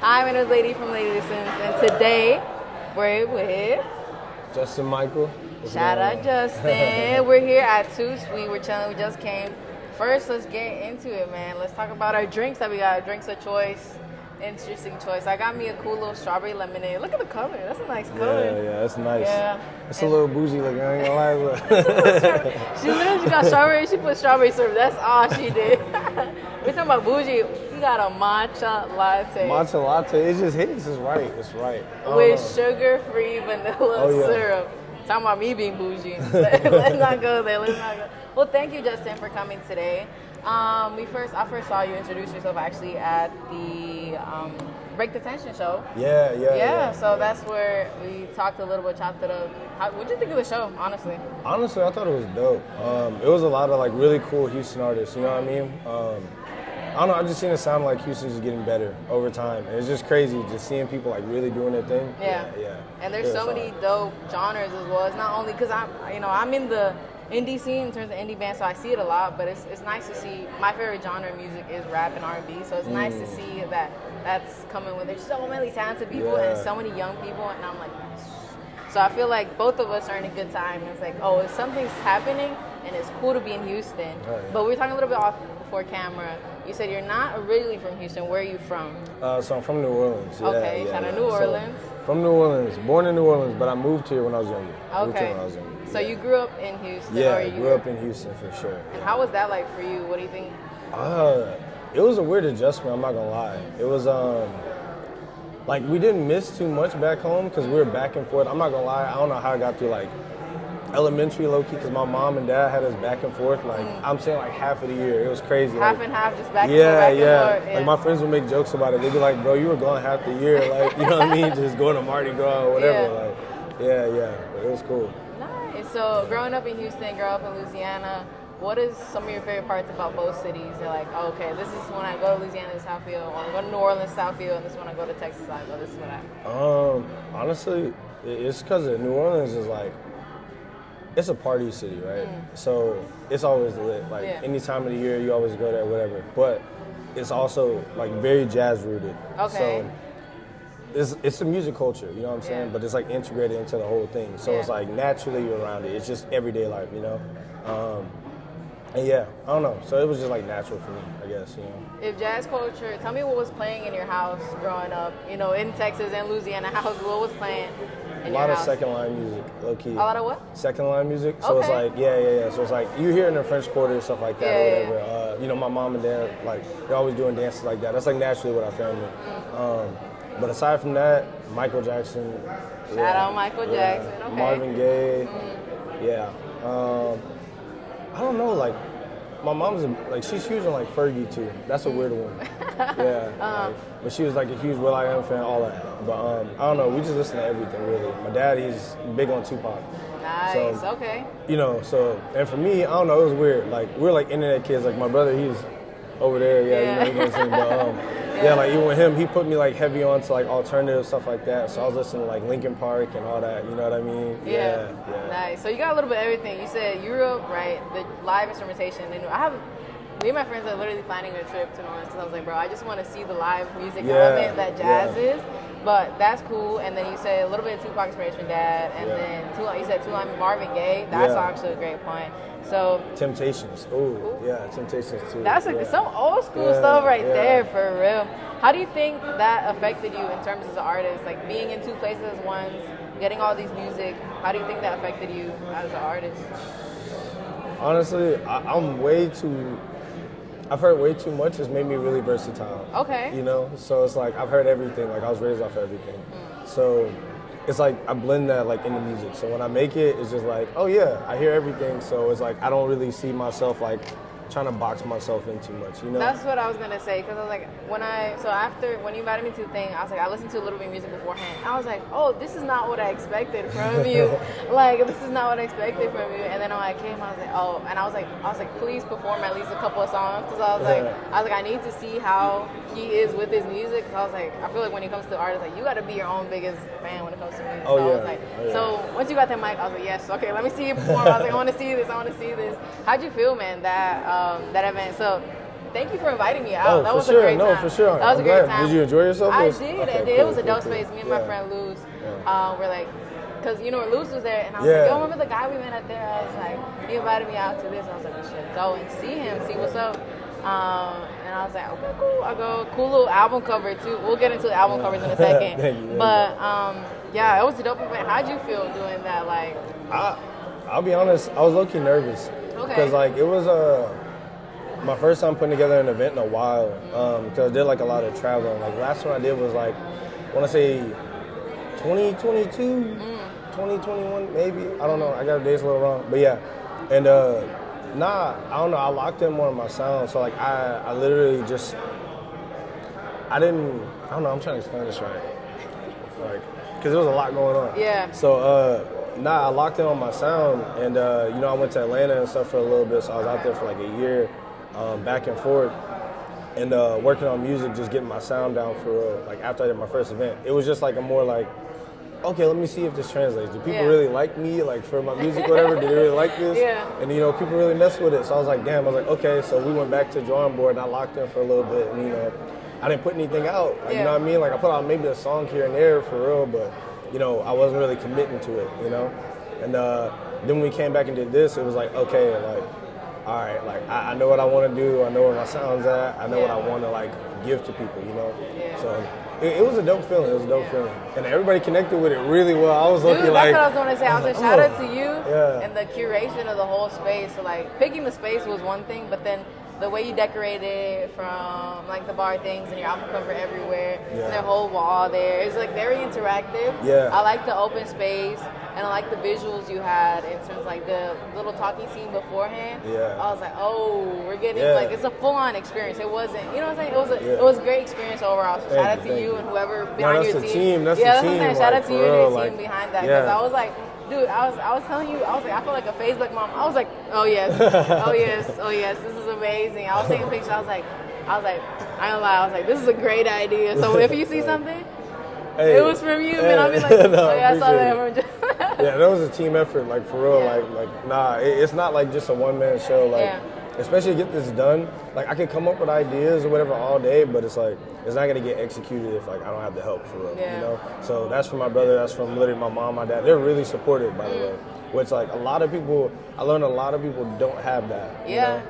Hi, my name is Leydi from Leydi, and today we're with Justin Michael. Shout out Justin. We're here at Too Sweet. We're chilling. We just came. First, let's get into it, man. Let's talk about our drinks that we got. Drinks of choice. Interesting choice. I got me a cool little strawberry lemonade. Look at the color. That's a nice color. Yeah, that's nice. Yeah. It's a little bougie looking. I ain't gonna lie. Look. She literally got strawberry. She put strawberry syrup. That's all she did. We're talking about bougie. We got a matcha latte. Matcha latte. It just hits. It's right. It's right. With sugar-free vanilla syrup. Talking about me being bougie. Let's not go there. Let's not go. Well, thank you, Justin, for coming today. I first saw you introduce yourself actually at the Break the Tension show. Yeah. So that's where we talked a little bit, chopped it up. What'd you think of the show, honestly? Honestly, I thought it was dope. It was a lot of like really cool Houston artists. You know what I mean? I don't know. I just seen it sound like Houston's just getting better over time. And it's just crazy just seeing people like really doing their thing. Yeah. And there's so many dope genres as well. It's not only because I'm in the indie scene in terms of indie bands, so I see it a lot. But it's nice to see. My favorite genre of music is rap and R&B, so it's nice to see that's coming with. There's so many talented people and so many young people, and I'm like, so I feel like both of us are in a good time. It's like, if something's happening, and it's cool to be in Houston. Right. But we were talking a little bit off before camera. You said you're not originally from Houston. Where are you from? So I'm from New Orleans. Okay, shout out New Orleans. So, from New Orleans, born in New Orleans, but I moved here when I was younger. Okay. So you grew up in Houston? Yeah, I grew up in Houston for sure. And how was that like for you? What do you think? It was a weird adjustment, I'm not gonna lie. It was like we didn't miss too much back home because we were back and forth. I'm not gonna lie, I don't know how I got through like elementary low-key because my mom and dad had us back and forth like I'm saying like half of the year. It was crazy. Half and half, just back and forth. Yeah. Like my friends would make jokes about it. They'd be like, bro, you were gone half the year, like, you know what I mean? Just going to Mardi Gras or whatever. Like, but it was cool. Nice. So growing up in Houston, growing up in Louisiana, what is some of your favorite parts about both cities? They're like, okay, this is when I go to Louisiana, this is how I feel. When I go to New Orleans, this is how I feel. And this is when I go to Texas, I go, this is what I honestly, it's because New Orleans is like, it's a party city, right? So it's always lit. Like any time of the year, you always go there, whatever. But it's also like very jazz rooted. Okay. So it's a music culture, you know what I'm saying? But it's like integrated into the whole thing. So it's like naturally you're around it. It's just everyday life, you know? And I don't know. So it was just like natural for me, I guess, you know. If jazz culture, tell me what was playing in your house growing up, in Texas and Louisiana. What was playing in your house? A lot of second line music, low key. A lot of what? Second line music. So it's like, So it's like you hear it in the French Quarter, stuff like that or whatever. My mom and dad, like, they're always doing dances like that. That's like naturally what I found. But aside from that, Michael Jackson. Shout out Michael Jackson. Okay. Marvin Gaye. I don't know, like, my mom's she's huge on like Fergie too. That's a weird one. But she was like a huge will.i.am fan, all that. But I don't know. We just listen to everything really. My dad, he's big on Tupac. Nice. So, okay. And for me, I don't know. It was weird. Like we're like internet kids. Like my brother, he's over there. He knows what I'm saying. But like even with him, he put me like heavy onto like alternative stuff like that. So I was listening to like Linkin Park and all that. You know what I mean? Yeah. Nice. So you got a little bit of everything. You said Europe, right? The live instrumentation. And me and my friends are literally planning a trip to New Orleans because I was like, bro, I just want to see the live music element that jazz is. But that's cool. And then you said a little bit of Tupac inspiration from Dad. And then you said two-line Marvin Gaye. That's actually a great point. So Temptations. Temptations too. That's some old school stuff there for real. How do you think that affected you in terms of the artist? Like being in two places at once, getting all these music. How do you think that affected you as an artist? Honestly, I've heard way too much. It's made me really versatile. Okay. So it's like I've heard everything. Like I was raised off of everything. So it's like I blend that like in the music. So when I make it, it's just like, I hear everything. So it's like I don't really see myself like trying to box myself in too much, That's what I was gonna say, because I was like, when you invited me to the thing, I was like, I listened to a little bit of music beforehand. I was like, this is not what I expected from you. This is not what I expected from you. And then when I came, I was like, and I was like, please perform at least a couple of songs, because I was like, I need to see how he is with his music. Because I was like, I feel like when it comes to artists, like you got to be your own biggest fan when it comes to music. So once you got that mic, I was like, yes, okay, let me see you perform. I was like, I want to see this. How'd you feel, man? That event. So thank you for inviting me out. Oh, that for was sure. a great time. No, for sure. That was I'm a great glad. time. Did you enjoy yourself? I Okay, did. cool, It was a cool, dope cool. space. Me and my friend Luz, we're like, because Luz was there, and I was Yeah. like, yo, remember the guy we met at there? I was like, he invited me out to this. And I was like, we should go and see him, see what's up. And I was like, okay, cool. I go, cool little album cover too. We'll get into the album covers in a second. Thank you. But yeah, it was a dope event. How'd you feel doing that? Like, I'll be honest, I was low-key nervous. Okay. Because like it was my first time putting together an event in a while. Because I did like a lot of traveling. Like last one I did was like, I want to say 2022, 2021 maybe. I don't know. I got the dates a little wrong. But yeah. And I don't know. I locked in more of my sound. So like I literally just, I don't know. I'm trying to explain this right. Like, because there was a lot going on. Yeah. So I locked in on my sound, and I went to Atlanta and stuff for a little bit. So I was out there for like a year, back and forth, and working on music, just getting my sound down for real. Like after I did my first event, it was just like a more like, okay, let me see if this translates. Do people really like me, like for my music, whatever? Do they really like this? Yeah. And people really mess with it. So I was like, damn. I was like, okay. So we went back to the drawing board, and I locked in for a little bit, and I didn't put anything out. Like, you know what I mean? Like I put out maybe a song here and there for real, but I wasn't really committing to it. And then when we came back and did this, it was like, okay, like, all right, like I know what I want to do. I know where my sound's at. I know what I want to like give to people. So. It was a dope feeling. It was a dope feeling, and everybody connected with it really well. I was looking like. That's what I was going to say. I was like, shout out to you Yeah. and the curation of the whole space. So like picking the space was one thing, but then the way you decorated it from like the bar things and your album cover everywhere, and their whole wall there. It's like very interactive. Yeah. I like the open space, and I like the visuals you had in terms of like the little talking scene beforehand. Yeah. I was like, oh, we're getting like it's a full-on experience. It wasn't, what I'm saying? It was a great experience overall. So shout out to you and whoever behind your team. That's the team. That's what I'm saying. Shout out to you and your team like, behind that, because I was like, dude, I was telling you, I was like, I feel like a Facebook mom. I was like, oh yes, oh yes, oh yes, this is amazing. I was taking pictures. I was like, I ain't gonna lie. I was like, this is a great idea. So if you see something, it was from you, man. I'll be like, oh yeah, I saw that. Yeah, that was a team effort, like for real. Yeah. It's not like just a one-man show. Like, especially to get this done. Like, I could come up with ideas or whatever all day, but it's like it's not gonna get executed if like I don't have the help for real. Yeah. So that's from my brother. That's from literally my mom, my dad. They're really supportive, by the way. Which like a lot of people, I learned a lot of people don't have that. Yeah.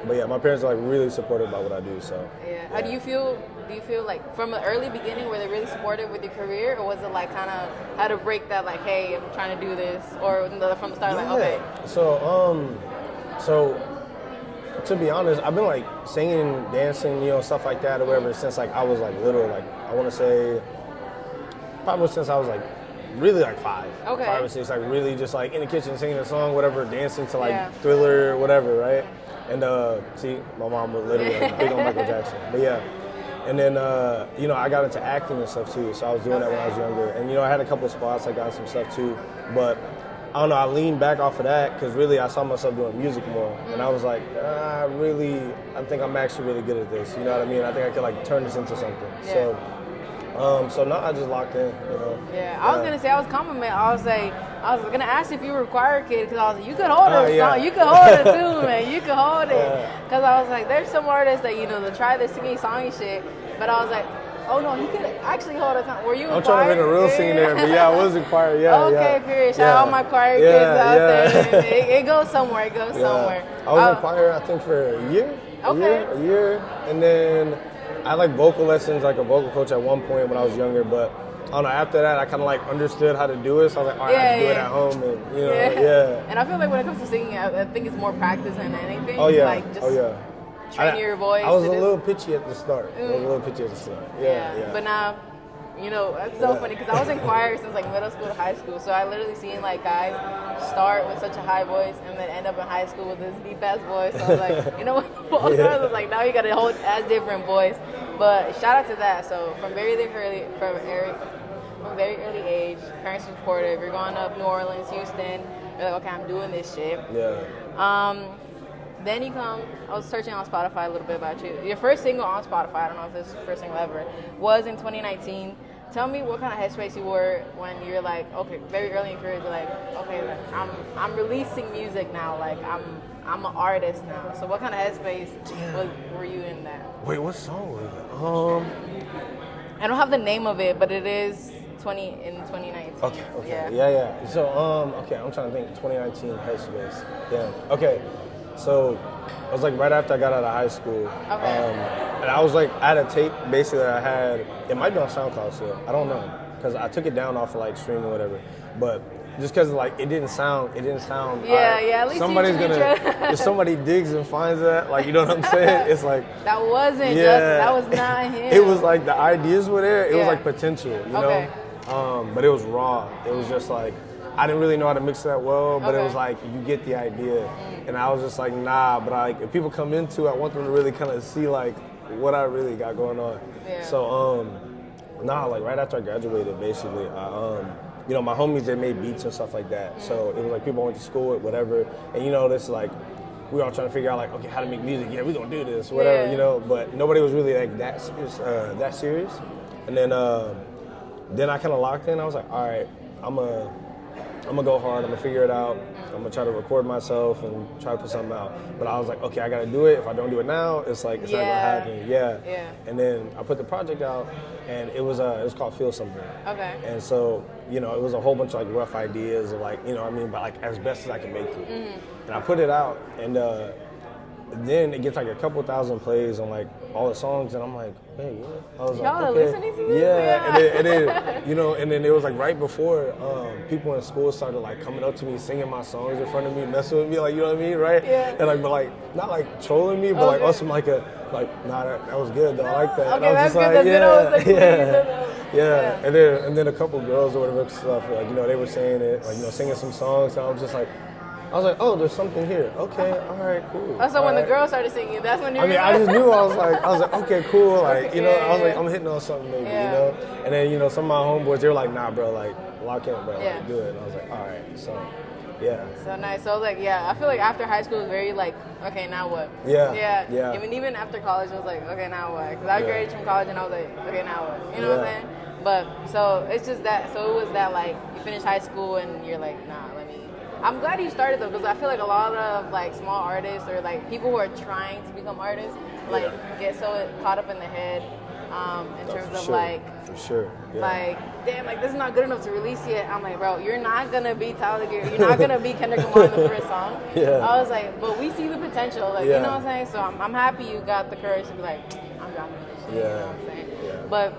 But yeah, my parents are like really supportive about what I do. So. Yeah. How do you feel? Do you feel like from the early beginning were they really supportive with your career, or was it like kind of how to break that like, hey, I'm trying to do this, or from the start like, okay? So to be honest, I've been like singing, dancing, stuff like that or whatever since like I was like little. Like I want to say probably since I was like really like 5 or 6, like really just like in the kitchen singing a song, whatever, dancing to like Thriller, whatever, right? And see, my mom was literally like, big on Michael Jackson, but yeah. And then, I got into acting and stuff too. So I was doing that when I was younger. And, I had a couple of spots. I got some stuff too. But, I don't know, I leaned back off of that because really I saw myself doing music more. And I was like, I think I'm actually really good at this. You know what I mean? I think I could like turn this into something. Yeah. So now I just locked in, Yeah, I was going to say, I was complimenting. I was going to ask you if you were a choir kid, because I was like, you could hold it, song. You could hold it too, man. You could hold it. Because I was like, there's some artists that, they try this singing songy shit. But I was like, oh no, he could actually hold a song. Were you in choir? I'm trying to make a real singer there, but yeah, I was in choir, Okay, period. Shout out all my choir kids out there. It goes somewhere, I was in choir, I think, for a year. A year. And then I had like vocal lessons, like a vocal coach at one point when I was younger, but I don't know, after that I kind of like understood how to do it, so I was like, all right, I have to do it at home, and And I feel like when it comes to singing, I think it's more practice than anything. Oh yeah, like just train your voice. I was a little pitchy at the start. Yeah. But now, it's so funny because I was in choir since like middle school to high school, so I literally seen like guys start with such a high voice and then end up in high school with this deep ass voice. So I was like, I was like, now you got a whole as different voice. But shout out to that. So from very early age, parents were supportive. You're going up New Orleans, Houston. You're like, okay, I'm doing this shit. Yeah. Then you come, I was searching on Spotify a little bit about you. Your first single on Spotify, I don't know if this is your first single ever, was in 2019. tell me what kind of headspace you were when you're like, okay, very early in your career, you're like, okay, like, I'm releasing music now, like I'm an artist now. So what kind of headspace were you in that? Wait, what song was it? I don't have the name of it, but it is 2019. Okay. Yeah. So, okay, I'm trying to think. 2019 headspace. Yeah. Okay. So, it was like right after I got out of high school. Okay. And I was like, I had a tape basically that I had. It might be on SoundCloud still. I don't know, because I took it down off of like stream or whatever. But just because like it didn't sound. Yeah. At least somebody's gonna. If somebody digs and finds that, like, you know what I'm saying? It's like that wasn't Justin. That was not him. It was like the ideas were there. It was like potential, you okay. know. But it was raw. It was just like I didn't really know how to mix that well. But it was like you get the idea, and I was just like, nah. But like if people come into it, I want them to really kind of see like what I really got going on. Yeah. So like right after I graduated, basically, you know, my homies, they made beats and stuff like that. So it was like people I went to school with, whatever. And you know, this like, we were all trying to figure out like, okay, how to make music. Yeah, we're gonna do this, whatever, you know. But nobody was really like that serious. And then I kind of locked in. I was like, all right, I'm gonna go hard. I'm gonna figure it out. I'm gonna try to record myself and try to put something out. But I was like, okay, I gotta do it. If I don't do it now, it's like it's not gonna happen. Yeah. And then I put the project out, and it was called Feel Something. Okay. And so, you know, it was a whole bunch of like rough ideas of like, you know what I mean, but like as best as I can make it. And I put it out, and then it gets like a couple thousand plays on like all the songs, and I'm like, hey, I was y'all like, okay. Listening to this? Yeah. And then, you know, and then it was like right before people in school started like coming up to me, singing my songs in front of me, messing with me, like, you know what I mean, right? Yeah. And like, but like not like trolling me, but like also like nah, that was good though. I like that. Okay, and I was that's just good. Like, yeah. And then a couple girls or whatever stuff, like, you know, they were saying it, like, you know, singing some songs. So I was like, oh, there's something here. Okay, all right, cool. So when the girls started singing, that's when you. I just knew. I was like, okay, cool. Like, you know, I was like, I'm hitting on something maybe, you know. And then, you know, some of my homeboys, they were like, nah, bro, like, lock in, bro, like, do it. And I was like, all right, so. Yeah. So nice. So I was like, I feel like after high school it was very like, okay, now what? Yeah. Even after college, it was like, okay, now what? Because I graduated from college and I was like, okay, now what? You know what I'm saying? But so it's just that. So it was that like you finish high school and you're like, nah, I'm glad you started though, because I feel like a lot of like small artists or like people who are trying to become artists like get so caught up in the head in terms of like for sure like damn, like this is not good enough to release yet. I'm like, bro, you're not gonna be Tyler Gear, you're not gonna be Kendrick Lamar in the first song. I was like, but we see the potential, like you know what I'm saying. So I'm happy you got the courage to be like, I'm dropping this shit. You know what I'm saying? But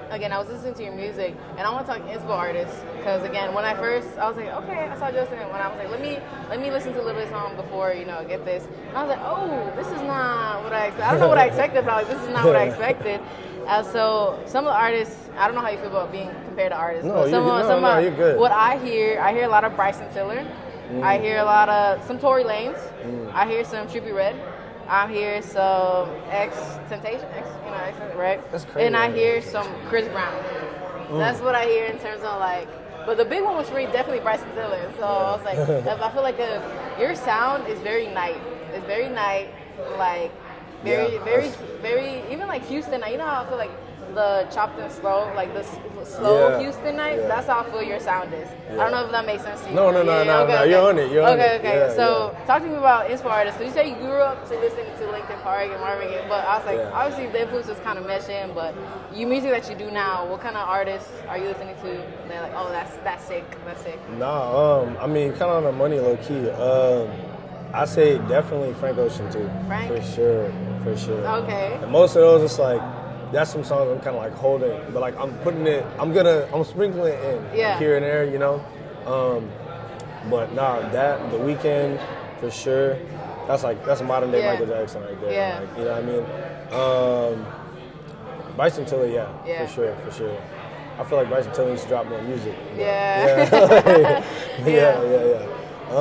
again, I was listening to your music, and I want to talk inspo artists, because again, when I was like, okay, I saw Justin, and when I was like, let me listen to a little bit of song before, you know, get this. And I was like, oh, this is not what I expected. I don't know what I expected, but like, this is not what I expected. So some of the artists, I don't know how you feel about being compared to artists, but you're good. What I hear a lot of Bryson Tiller. I hear a lot of some Tory Lanez. I hear some Trippie Redd. I hear some X-Temptation, right? That's crazy. And I hear some Chris Brown. That's what I hear in terms of like, but the big one was for me, definitely Bryson Tiller. So I was like, I feel like your sound is very night. It's very night, like very, even like Houston. You know how I feel like the chopped and slow, like the slow Houston night. That's how I feel your sound is. I don't know if that makes sense to you. No. Okay. You're on it. Okay. So talk to me about inspo artists. So you say you grew up to listening to Linkin Park and Marvin Gaye, but I was like, obviously the influences kind of mesh in. But you music that you do now, what kind of artists are you listening to? And they're like, oh, that's sick. I mean, kind of on the money, low key. I say definitely Frank Ocean too. Frank? For sure. Okay. And most of those, it's like, that's some songs I'm kind of like holding, but like I'm sprinkling it in like here and there, you know. But The Weeknd for sure. That's modern day Michael Jackson right there. Yeah. Like, you know what I mean? Bryson Tiller, for sure. I feel like Bryson Tiller needs to drop more music. Yeah. A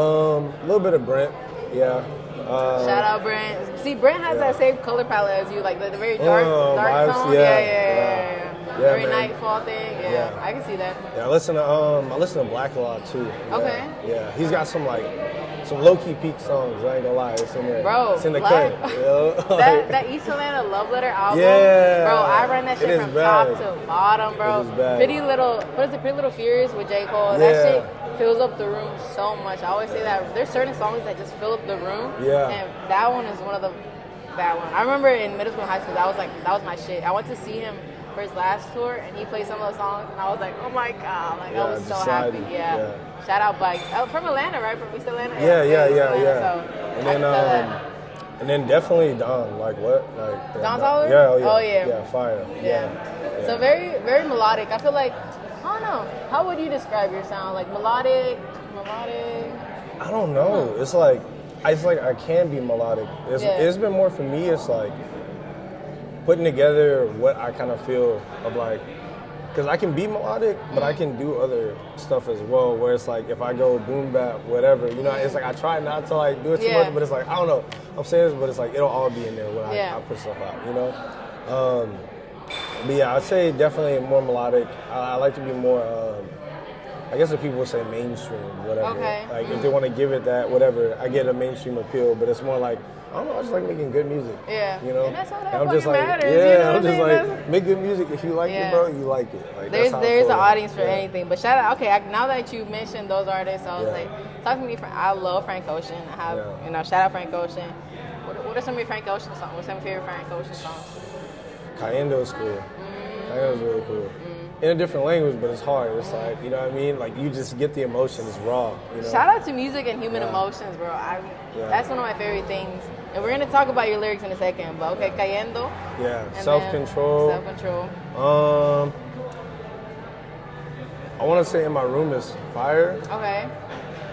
little bit of Brent. Shout out Brent. See, Brent has that same color palette as you, like the very dark tone. Yeah. Yeah, every man. nightfall thing. Yeah, I can see that. Yeah, I listen to Black a lot too. Yeah. Okay. Yeah, he's got some low key peak songs. I ain't gonna lie, it's in there. Bro, it's in the Black, cut. You know? that East Atlanta Love Letter album. Yeah. Bro, I run that shit from top to bottom, bro. It is bad. Pretty Little Fears with J. Cole. Yeah. That shit fills up the room so much. I always say that there's certain songs that just fill up the room. Yeah. And that one is one of the bad ones. I remember in middle school and high school, that was my shit. I went to see him for his last tour, and he played some of those songs, and I was like, oh my god, I was so happy. Yeah. Shout out Bike. From Atlanta, right? From East Atlanta. Yeah. So, and then definitely Don. Don's Holler? Yeah. Yeah, fire. Yeah. So very, very melodic. I feel like, I don't know. How would you describe your sound? Like melodic? I don't know. It's like I can be melodic. It's been more for me. It's like putting together what I kind of feel of like, because I can be melodic, but I can do other stuff as well. Where it's like if I go boom bap, whatever, it's like I try not to do it too much, but it's like I don't know. I'm saying this, but it's like it'll all be in there when I put stuff out. But yeah, I'd say definitely more melodic. I like to be more. I guess if people would say mainstream, whatever. Okay. Like if they want to give it that, whatever, I get a mainstream appeal, but it's more like, I don't know, I just like making good music. Yeah. And that's all that I'm fucking matters. I'm just like, make good music. If you like it, bro, you like it. Like, there's an audience for anything. But shout out, now that you mentioned those artists, I was like, talk to me. I love Frank Ocean. I have, shout out Frank Ocean. What are some of your Frank Ocean songs? What's some of your favorite Frank Ocean songs? Cayendo is cool. Cayendo is really cool. In a different language, but it's hard. It's like, you know what I mean? Like, you just get the emotion. It's raw. Shout out to music and human emotions, bro. That's one of my favorite things. And we're going to talk about your lyrics in a second. But, okay, Cayendo. Yeah, self-control. Self-control. I want to say In My Room is fire. Okay.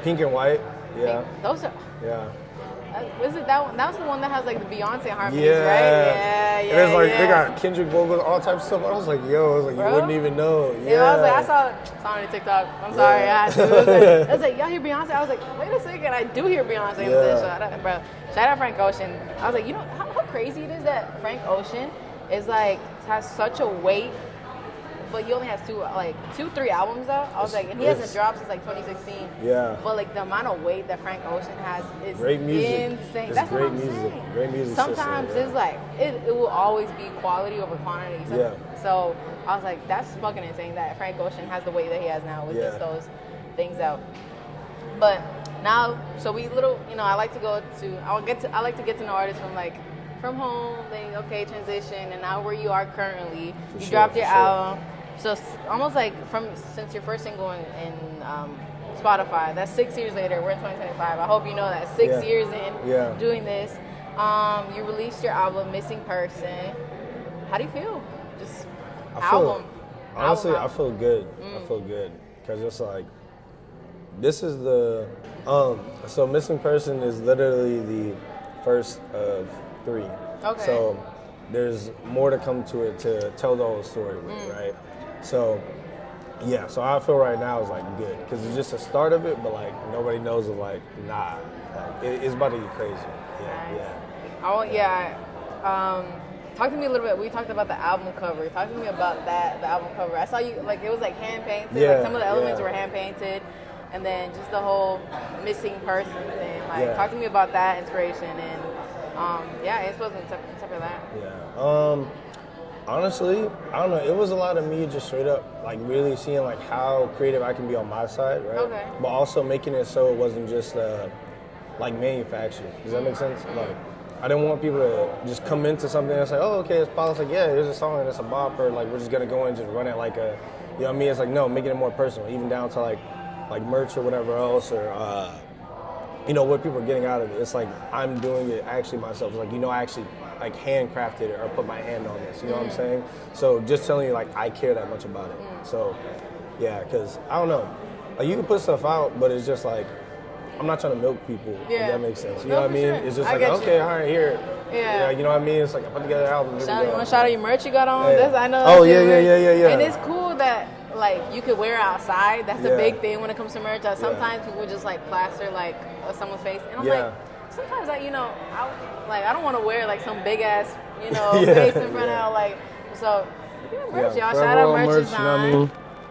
Pink and White. Yeah. Those are... Yeah. Was it that one? That was the one that has like the Beyonce harmonies, right? Yeah. And it's like they got Kendrick vocals, all types of stuff. I was like, you wouldn't even know. Yeah. I was like, I saw it on TikTok. I'm sorry, I had to. I was like, y'all hear Beyonce? I was like, wait a second, I do hear Beyonce in this show. Bro, shout out Frank Ocean. I was like, how crazy it is that Frank Ocean is like has such a weight, but he only has 3 albums out. I was like, and he hasn't dropped since 2016. Yeah. But the amount of weight that Frank Ocean has is great music. Insane. It's That's great what I'm music. saying. Great music. Sometimes it's like it will always be quality over quantity. So I was like, that's fucking insane that Frank Ocean has the weight that he has now with just those things out. But now, so I like to get to know artists from home, transition, and now where you are currently. You dropped your album. So almost since your first single in Spotify, that's 6 years later. We're in 2025. I hope you know that 6 years in doing this, you released your album Missing Person. How do you feel? Just album. Honestly, I feel good. I feel good because it's like this is the so Missing Person is literally the first of 3. Okay. So there's more to come to it to tell the whole story with, right? So, so how I feel right now is good because it's just the start of it, but nobody knows of it's about to get crazy. Talk to me a little bit. We talked about the album cover. Talk to me about the album cover. I saw you it was hand painted. Some of the elements were hand painted, and then just the whole missing person thing. Talk to me about that inspiration and it's supposed to for that. Yeah. Honestly, I don't know. It was a lot of me just straight up really seeing how creative I can be on my side, right? Okay. But also making it so it wasn't just manufactured. Does that make sense? I didn't want people to just come into something and say, oh, okay, it's pop. It's here's a song and it's a bop, or we're just gonna go and just run it like a, you know what I mean? It's no, making it more personal, even down to like merch or whatever else, or what people are getting out of it. It's I'm doing it actually myself. It's I actually handcrafted it or put my hand on this. You know what I'm saying? So just telling you I care that much about it. So yeah, because I don't know. You can put stuff out, but it's just I'm not trying to milk people. If that makes sense. You know what I mean? Sure. It's just okay, all right, here. Yeah. You know what I mean? It's I put together an album. You want to shout out your merch you got on? Yeah. I know. Oh yeah. And it's cool that you could wear it outside. That's a big thing when it comes to merch. Sometimes people just plaster someone's face, and I'm sometimes I don't want to wear some big ass face in front of so Merch, y'all. Forever Shout out All merch merch, design. you know what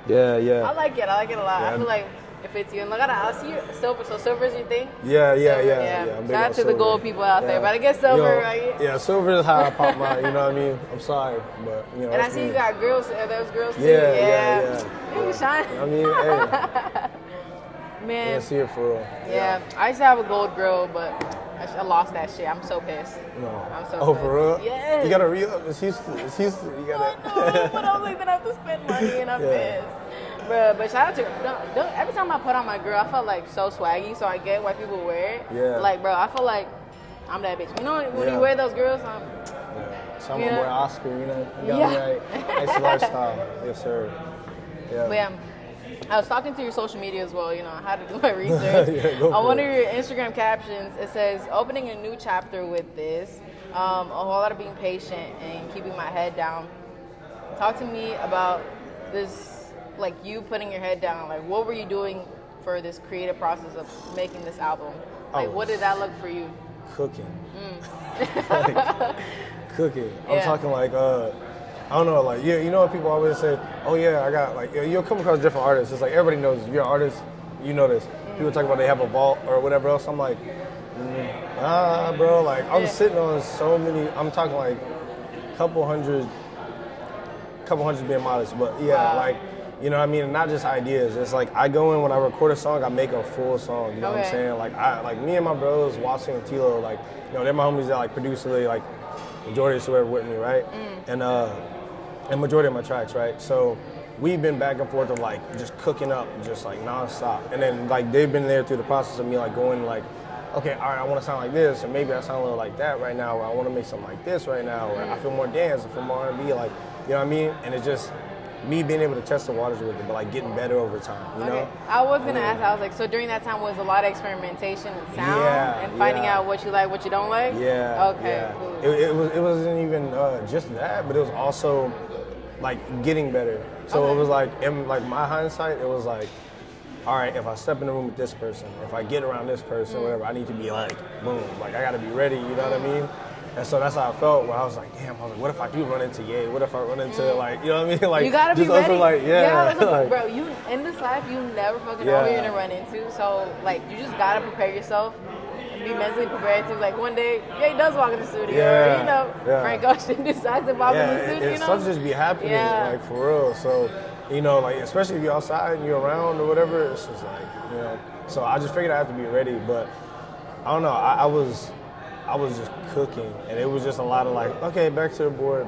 I mean? Yeah. I like it a lot. Yeah. I feel like it fits you. And look, I see you, silver. So silver is your thing? Yeah. Shout I'm big on out to the silver. gold people out there. Yeah. But I guess silver, You know, right? Yeah, silver is how I pop mine, you know what I mean? I'm sorry, but, you know. And I that's see me. you got girls. Those girls too. Yeah. You shine. I mean, hey. Man. Yeah, see it for real. Yeah. I used to have a gold grill, but I lost that shit. I'm so pissed. No. I'm so Oh, pissed. for real? Yeah. You gotta re-up. It's Houston. You gotta. I know, but I was like, then I have to spend money, and I'm pissed. But shout out to don't, every time I put on my grill, I felt like so swaggy. So I get why people wear it. Yeah. Like, bro, I feel like I'm that bitch. You know when you wear those grills, So I'm my boy Oscar, you know. You got me right. Nice lifestyle. Yes, sir. Yeah. But yeah, I was talking to your social media as well. You know, I had to do my research. On one of your Instagram captions, it says, "Opening a new chapter with this. A whole lot of being patient and keeping my head down." Talk to me about this, like you putting your head down. Like, what were you doing for this creative process of making this album? Like, what did that look for you? Cooking. Like, cooking. I'm talking like, I don't know, like, you know what people always say, oh yeah, I got, like, you'll come across different artists. It's like, everybody knows, if you're an artist, you know this. People talk about they have a vault or whatever else. I'm like, bro, like, I'm sitting on so many, I'm talking like couple hundred being modest, but like, you know what I mean? And not just ideas. It's like I go in when I record a song, I make a full song. You know what I'm saying? Like me and my bros, Watson and Tilo, like, you know, they're my homies that like produce like majority of whoever with me, right? And majority of my tracks, right? So we've been back and forth of like just cooking up, just like nonstop. And then like they've been there through the process of me like going like, okay, all right, I want to sound like this, and maybe I sound a little like that right now, or I want to make something like this right now, or I feel more dance, I feel more R&B, like, you know what I mean? And it's just me being able to test the waters with it, but like getting better over time, you know? I was gonna ask, I was like, so during that time was a lot of experimentation and sound and finding out what you like, what you don't like? Cool. It wasn't even just that, but it was also like getting better. So it was like, in like my hindsight, it was like, all right, if I step in the room with this person, if I get around this person, whatever, I need to be like, boom, like I gotta be ready, you know what I mean? And so that's how I felt when I was like, damn, I was like, what if I do run into Ye? What if I run into like, you know what I mean? Like, you gotta be just ready. Also like, like, bro, you in this life, you never fucking know who you're gonna run into. So like, you just gotta prepare yourself and be mentally prepared to like one day, Ye does walk in the studio, or you know, Frank Ocean decides to walk in the studio. And stuff just be happening, like for real. So, you know, like especially if you're outside and you're around or whatever, it's just like, you know. So I just figured I have to be ready, but I don't know. I was just cooking, and it was just a lot of like, okay, back to the board,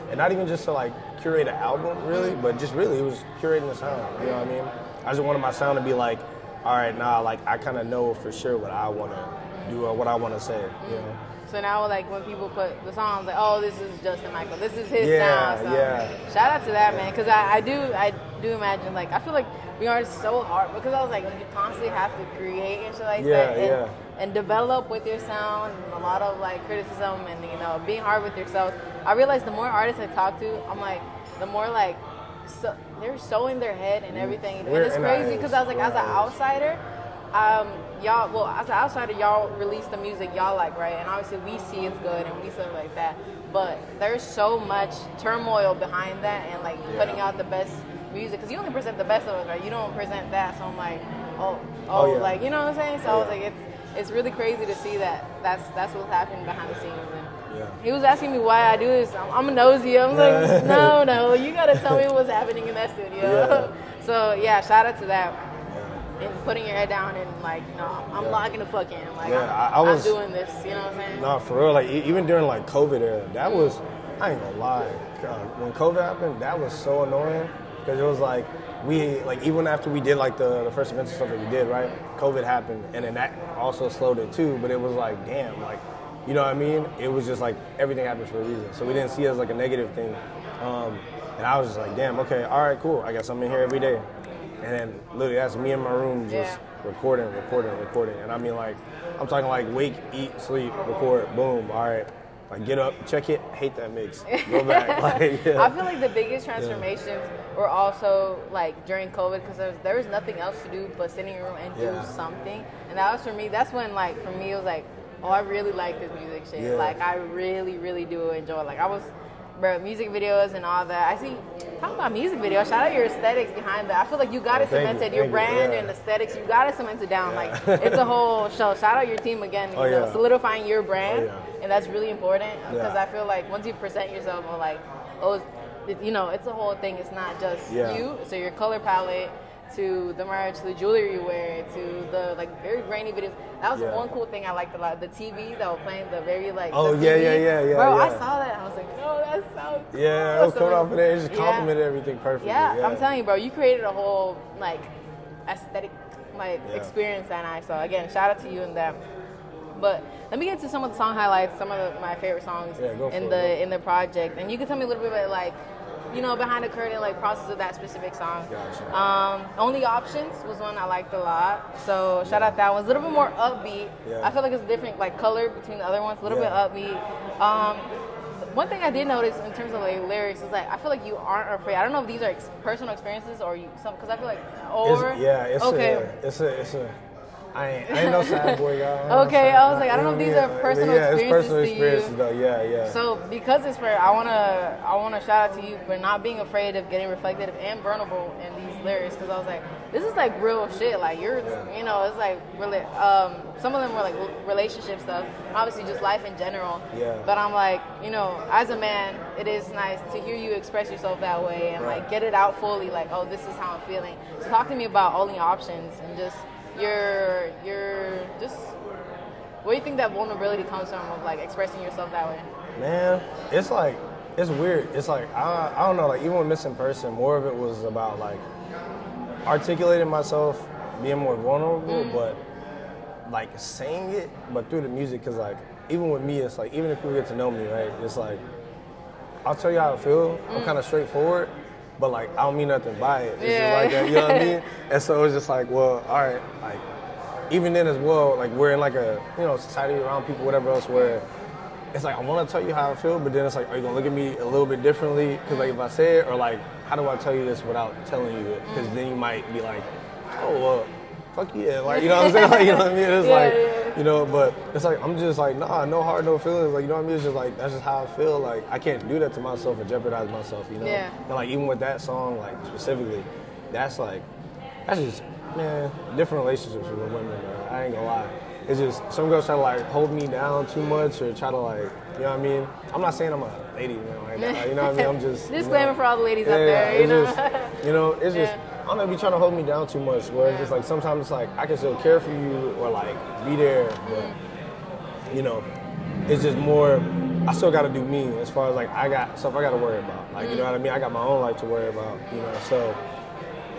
and not even just to like curate an album really, but just really it was curating the sound. You know what I mean? I just wanted my sound to be like, all right, nah, like I kind of know for sure what I want to do or what I want to say. You know? So now, like when people put the songs, like, oh, this is Justin Michael, this is his sound. So shout out to that man, because I do imagine, like, I feel like being artists is so hard because I was like, you constantly have to create and shit like that, and develop with your sound, and a lot of like criticism and you know being hard with yourself. I realized the more artists I talk to, I'm like, the more like they're showing their head and everything, and it's crazy because I was like, as an outsider. Y'all, well, as an outsider, y'all release the music y'all like, right? And obviously we see it's good and we stuff like that. But there's so much turmoil behind that and like putting out the best music, because you only present the best of us, right? You don't present that. So I'm like, like, you know what I'm saying? So I was like, it's really crazy to see that. That's what's happening behind the scenes. And he was asking me why I do this. I'm a nosy. I'm like, no, you gotta tell me what's happening in that studio. So yeah, shout out to that. And putting your head down and like, you know, I'm locking the fuck in. Like, I'm doing this, you know what I'm saying? No, for real. Like, even during like COVID era, that was, I ain't gonna lie. When COVID happened, that was so annoying because it was like, even after we did like the first events and stuff that we did, right? COVID happened, and then that also slowed it too. But it was like, damn, like, you know what I mean? It was just like everything happens for a reason. So we didn't see it as like a negative thing. And I was just like, damn, okay, all right, cool. I guess I'm in here every day. And then literally that's me in my room just recording. And I mean, like, I'm talking like wake, eat, sleep, record, boom, all right. Like, get up, check it, hate that mix, go back. Like, I feel like the biggest transformations were also like during COVID, because there was nothing else to do but sit in your room and do something. And that was for me, that's when like, for me, it was like, oh, I really like this music shit. Like, I really, really do enjoy it. Like, bro, music videos and all that. I see, talking about music videos, shout out your aesthetics behind that. I feel like you got it cemented. Your brand and aesthetics, you got it cemented down. Like, it's a whole show. Shout out your team again, you know, solidifying your brand. And that's really important because I feel like once you present yourself, or like, you know, it's a whole thing. It's not just you. So your color palette, to the merch, to the jewelry you wear, to the like very grainy videos. That was one cool thing I liked a lot. The TV that was playing the very like. Oh yeah. Bro, I saw that and I was like, oh, that's so cool. Yeah, it was coming off of there. It just complimented everything perfectly. Yeah, I'm telling you, bro, you created a whole like aesthetic like experience that night. So again, shout out to you and them. But let me get to some of the song highlights, some of my favorite songs in the project, and you can tell me a little bit about like, you know, behind the curtain, like process of that specific song. Gotcha. Only Options was one I liked a lot. So shout out that one. It's a little bit more upbeat. I feel like it's a different like color between the other ones. A little bit upbeat. One thing I did notice in terms of like lyrics is like I feel like you aren't afraid. I don't know if these are personal experiences or because I feel like it's a. I ain't no sad boy guy. Okay, I was like, I don't know if these are personal experiences it's personal to experiences you. Though. Yeah. So because it's for, I wanna shout out to you for not being afraid of getting reflective and vulnerable in these lyrics, because I was like, this is like real shit. Like you're, you know, it's like really. Some of them were like relationship stuff, obviously just life in general. But I'm like, you know, as a man, it is nice to hear you express yourself that way and like get it out fully. Like, oh, this is how I'm feeling. So talk to me about Only Options and just. You're just where do you think that vulnerability comes from of like expressing yourself that way? Man, it's like it's weird. It's like I don't know, like even with Missing Person, more of it was about like articulating myself, being more vulnerable, but like saying it, but through the music, because like even with me, it's like even if people get to know me, right, it's like I'll tell you how I feel. I'm kind of straightforward. But like I don't mean nothing by it. It's just like that, you know what I mean? And so it's just like, well, all right, like even then as well, like we're in like a society around people, whatever else, where it's like I want to tell you how I feel, but then it's like, are you gonna look at me a little bit differently? Because like if I say it, or like how do I tell you this without telling you it? Because then you might be like, oh well, fuck yeah, like you know what I'm saying? Like, you know what I mean? It's you know, but it's like I'm just like nah, no heart, no feelings. Like you know what I mean? It's just like that's just how I feel. Like I can't do that to myself and jeopardize myself. You know? And like even with that song, like specifically, that's just different relationships with women. Man. I ain't gonna lie. It's just some girls try to like hold me down too much or try to like, you know what I mean? I'm not saying I'm a lady, man, like that. You know what I mean? I'm just disclaimer for all the ladies out there. You know, it's just I don't know, be trying to hold me down too much. Where it's just like sometimes it's like I can still care for you or like be there, but you know, it's just more. I still got to do me as far as like I got stuff I got to worry about. Like you know what I mean? I got my own life to worry about. You know, so.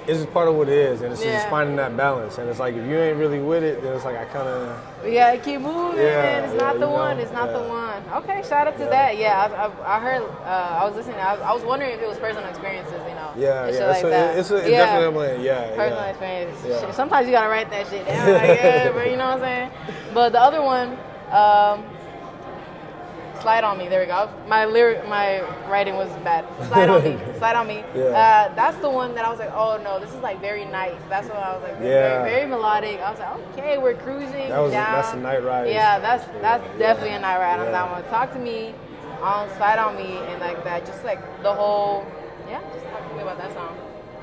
It's just part of what it is, and it's just finding that balance. And it's like, if you ain't really with it, then it's like, I kind of... We gotta keep moving, man. It's not the one. It's not the one. Okay, shout out to that. Yeah, I heard, I was listening. I was wondering if it was personal experiences, you know. It's definitely, personal experience. Yeah. Sometimes you gotta write that shit down, but you know what I'm saying? But the other one, Slide on Me. There we go. My writing was bad. Slide on Me. Slide on Me. That's the one that I was like, oh no, this is like very night. That's what I was like. Very, very melodic. I was like, okay, we're cruising down. That's a night ride. Yeah, that's definitely a night ride on that one. Talk to me on Slide on Me and like that. Just like the whole. Yeah, just talk to me about that song.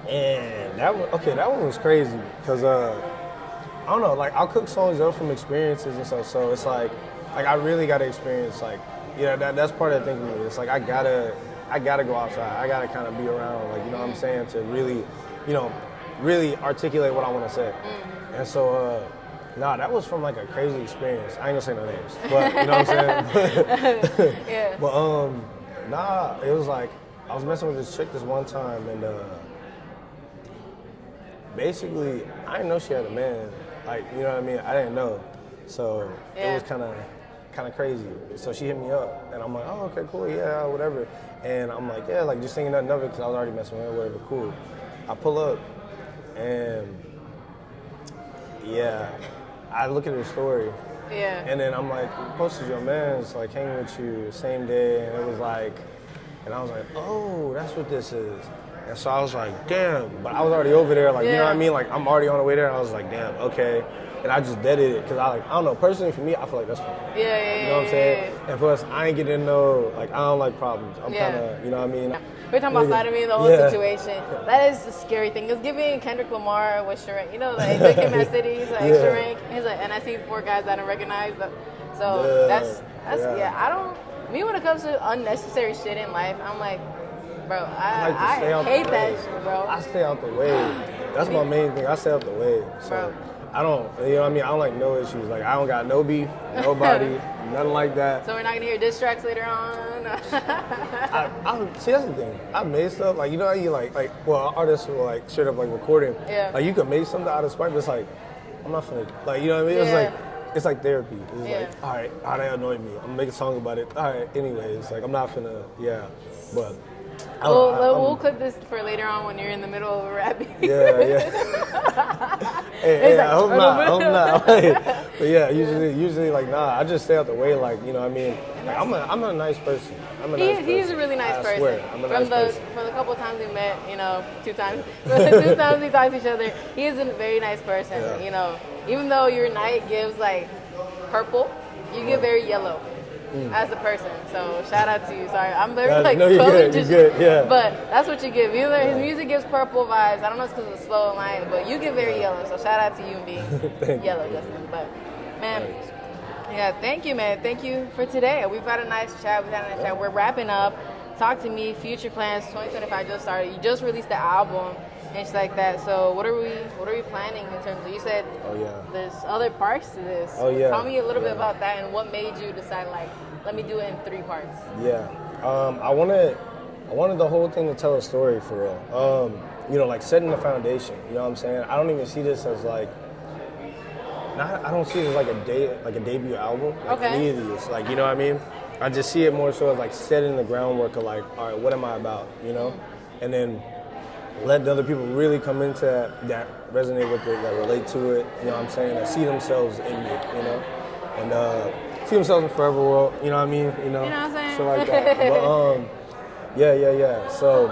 And that one was crazy because I don't know. Like I'll cook songs up from experiences and stuff. So it's like I really got to experience like. Yeah, that's part of the thing for me. It's like I gotta go outside. I gotta kind of be around, like you know what I'm saying, to really, really articulate what I want to say. And so, that was from like a crazy experience. I ain't gonna say no names, but you know what I'm saying. But it was like I was messing with this chick this one time, and basically I didn't know she had a man. Like you know what I mean? I didn't know, so it was kind of crazy. So she hit me up, and I'm like, oh, okay, cool, yeah, whatever. And I'm like, yeah, like just thinking nothing of it because I was already messing with her, whatever, cool. I pull up, and I look at her story. Yeah. And then I'm like, you posted your man's like hanging with you the same day, and it was like, and I was like, oh, that's what this is. And so I was like, damn, but I was already over there, like, you know what I mean? Like, I'm already on the way there, and I was like, damn, okay. and I just deaded it because I don't know, personally for me, I feel like that's fun. Yeah. You know what I'm saying? And plus, I ain't getting no, like, I don't like problems. I'm kind of, you know what I mean? We're talking about Side of Me, the whole situation. That is the scary thing. It's giving Kendrick Lamar with Sherang. You know, like, they came at City, he's like, Sherang. He's like, and I see 4 guys that I don't recognize. So that's I don't, me when it comes to unnecessary shit in life, I'm like, bro, I hate that shit, bro. I stay out the way. That's my main thing. I stay out the way. So. Bro. I don't, you know what I mean? I don't like no issues. Like, I don't got no beef, nobody, nothing like that. So we're not going to hear diss tracks later on? See, that's the thing. I made stuff, like, you know how you, well, artists will, like, straight up, like, recording. Yeah. Like, you can make something out of spite, but it's like, I'm not finna, like, you know what I mean? It's like therapy. It's like, all right, how they annoy me. I'm going to make a song about it. All right, anyways, like, I'm not finna, but... We'll clip this for later on when you're in the middle of a rap. Yeah. Hey, I hope not. But yeah, usually like, nah, I just stay out the way, like, you know what I mean? Like, I'm a nice person. He's a really nice person. Swear, I'm a nice person. From the couple times we met, you know, 2 times. 2 times we talked to each other, he is a very nice person. Yeah. You know, even though your night gives like purple, you give very yellow. As a person, so shout out to you. Sorry, I'm very you're good, yeah. But that's what you give. Either his music gives purple vibes. I don't know if it's because it's slow and light, but you give very yellow. So shout out to you and being yellow, Justin. But man, thank you, man. Thank you for today. We've had a nice chat. We're wrapping up. Talk to me. Future plans. 2025 just started. You just released the album and shit like that. So what are we planning in terms of? You said there's other parts to this. Tell me a little bit about that and what made you decide like, let me do it in 3 parts. I wanted the whole thing to tell a story for real. You know, like setting the foundation. You know what I'm saying? I don't even see this as like. I don't see it as like a debut album. Like any of these. Like, you know what I mean? I just see it more so as like setting the groundwork of like, all right, what am I about? You know, and then. Let the other people really come into that resonate with it, that relate to it, you know what I'm saying, that see themselves in it, you know, and see themselves in Forever World, you know what I mean, you know what I'm saying? So like that. But yeah. So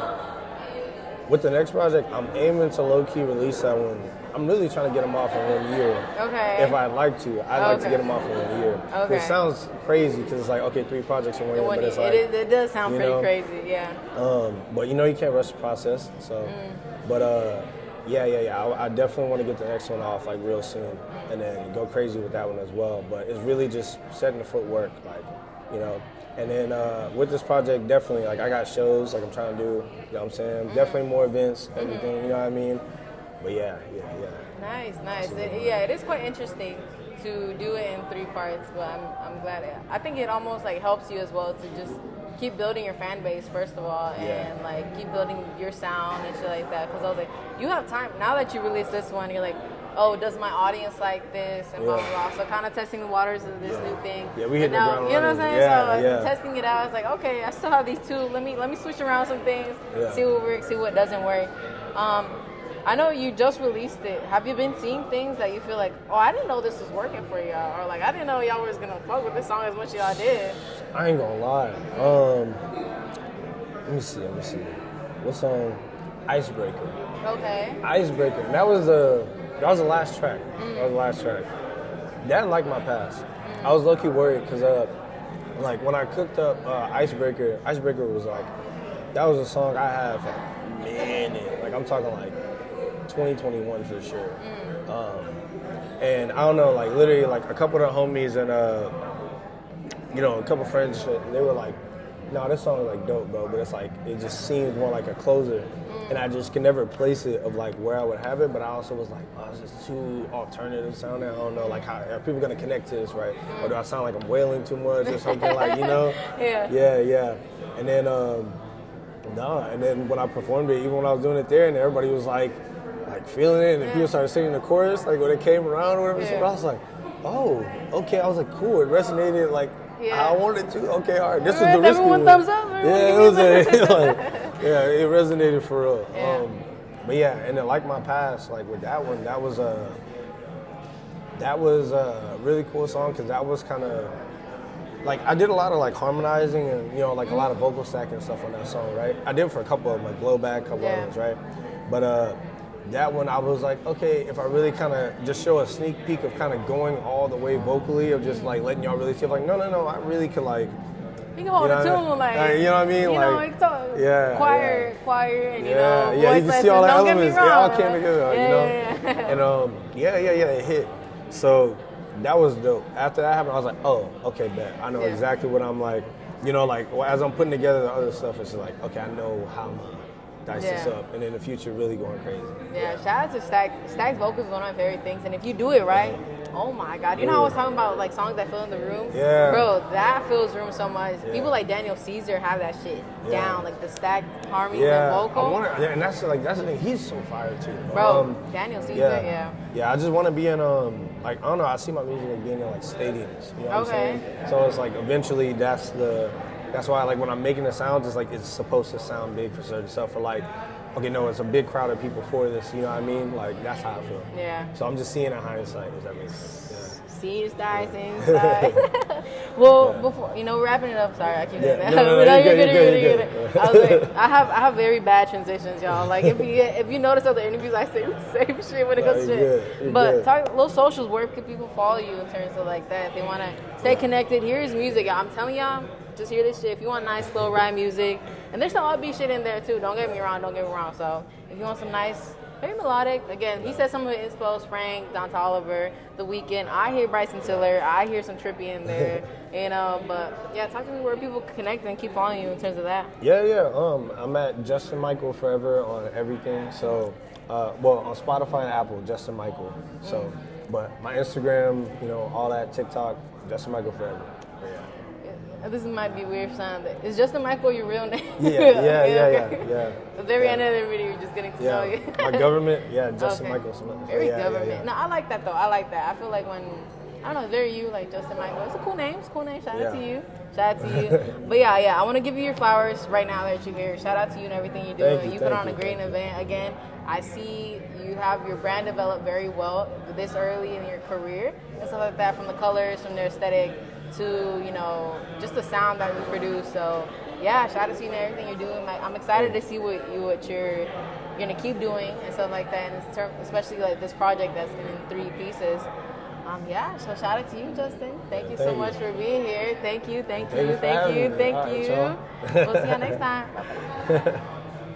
with the next project, I'm aiming to low-key release that one. I'm really trying to get them off in 1 year. Okay. If I'd like to, I'd like to get them off in 1 year. Okay. It sounds crazy because it's like, okay, 3 projects in 1 year, but it's like... It does sound pretty crazy, yeah. But you know you can't rush the process, so... But I definitely want to get the next one off like real soon and then go crazy with that one as well. But it's really just setting the footwork, like, you know... And then with this project, definitely, like, I got shows, like, I'm trying to do, you know what I'm saying? Definitely more events, everything, you know what I mean? But yeah. Nice. It is quite interesting to do it in 3 parts, but I'm glad. I think it almost, like, helps you as well to just keep building your fan base, first of all, and, like, keep building your sound and shit like that. Because I was like, you have time. Now that you release this one, you're like, oh, does my audience like this? And blah, blah, blah. So kind of testing the waters of this new thing. Yeah, we hit the ground running. You know what I'm saying? So testing it out. I was like, okay, I still have these 2. Let me switch around some things, see what works, see what doesn't work. I know you just released it. Have you been seeing things that you feel like, oh, I didn't know this was working for y'all? Or like, I didn't know y'all was going to fuck with this song as much as y'all did? I ain't going to lie. Let me see. What song? Icebreaker. Okay. Icebreaker. That was the last track. That didn't like my past. I was low-key worried because, like, when I cooked up Icebreaker was like, that was a song I had for a minute. Like, I'm talking like 2021 for sure. And I don't know, like, literally, like, a couple of the homies and, you know, a couple friends, they were like, no, this song is, like, dope, bro, but it's, like, it just seems more like a closer. And I just can never place it of, like, where I would have it, but I also was like, oh, this is too alternative sounding. I don't know, like, how are people going to connect to this, right? Or do I sound like I'm wailing too much or something, like, you know? Yeah. And then, and then when I performed it, even when I was doing it there, and everybody was, like feeling it, and people started singing the chorus, like, when it came around or whatever, so I was like, oh, okay. I was like, cool, it resonated, like, how I wanted it to. Okay, all right, this was the risky one. Thumbs up. Yeah, it was it resonated for real. But yeah, and then like my past, like with that one, that was a really cool song because that was kind of like I did a lot of like harmonizing and you know like a lot of vocal stacking and stuff on that song, right? I did for a couple of them, like Blowback, couple others, right? But that one I was like, okay, if I really kind of just show a sneak peek of kind of going all the way vocally, of just like letting y'all really see, like, no, I really could like. You can hold a tune, like, you know what I mean? You know, like, it's all, choir, and you know, yeah, you can see all the elements. It all came together, you know. Yeah. And it hit. So that was dope. After that happened, I was like, oh, okay, bet. I know exactly what I'm like. You know, like as I'm putting together the other stuff, it's like, okay, I know how I'm gonna dice this up, and in the future, really going crazy. Yeah, shout out to Stack. Stack's vocals is one of my favorite things, and if you do it right, oh my God! You know how I was talking about like songs that fill in the room? Yeah, bro, that fills room so much. People like Daniel Caesar have that shit down, like the Stack harmonies and vocal. And that's the thing. He's so fire too, bro. Daniel Caesar, yeah. I just want to be in like I don't know. I see my music like being in like stadiums. You know what I'm saying? So it's like eventually that's why like when I'm making the sounds, it's like it's supposed to sound big for certain stuff. For like, okay, no, it's a big crowd of people for this. You know what I mean? Like that's how I feel. Yeah. So I'm just seeing in hindsight. Does that make sense? See inside. Well, before wrapping it up. Sorry, I keep doing that. No, you're good. I was like, I have very bad transitions, y'all. Like if you notice other interviews, I say the same shit when it comes to shit. But talk little socials. Where can people follow you in terms of like that? If they want to stay connected, here's music. I'm telling y'all, just hear this shit. If you want nice slow ride music, and there's some upbeat shit in there too. Don't get me wrong. So if you want some nice. Very melodic. Again, he said some of his inspos, Frank, Don Toliver, The Weeknd. I hear Bryson Tiller. I hear some Trippie in there. But yeah, talk to me where people can connect and keep following you in terms of that. Yeah. I'm at Justin Michael Forever on everything. So, on Spotify and Apple, Justin Michael. So, but my Instagram, all that, TikTok, Justin Michael Forever. This might be weird sounding. Is Justin Michael your real name? Yeah. At the very end of the video, you're just getting to know you. My government, Justin Michael Smith. Very government. Yeah. No, I like that though. I like that. I feel like when, I don't know, very you, like Justin Michael. It's a cool name. Shout out to you. But I want to give you your flowers right now that you're here. Shout out to you and everything you're doing. You put on a great event. Again, I see you have your brand developed very well this early in your career and stuff like that, from the colors, from the aesthetic, to just the sound that we produce. So shout out to you and everything you're doing. Like, I'm excited to see what you're gonna keep doing and stuff like that, and especially like this project that's in 3 pieces. So shout out to you, Justin. Thank you so much for being here. Thank you. Thank you. We'll see you next time. Bye-bye.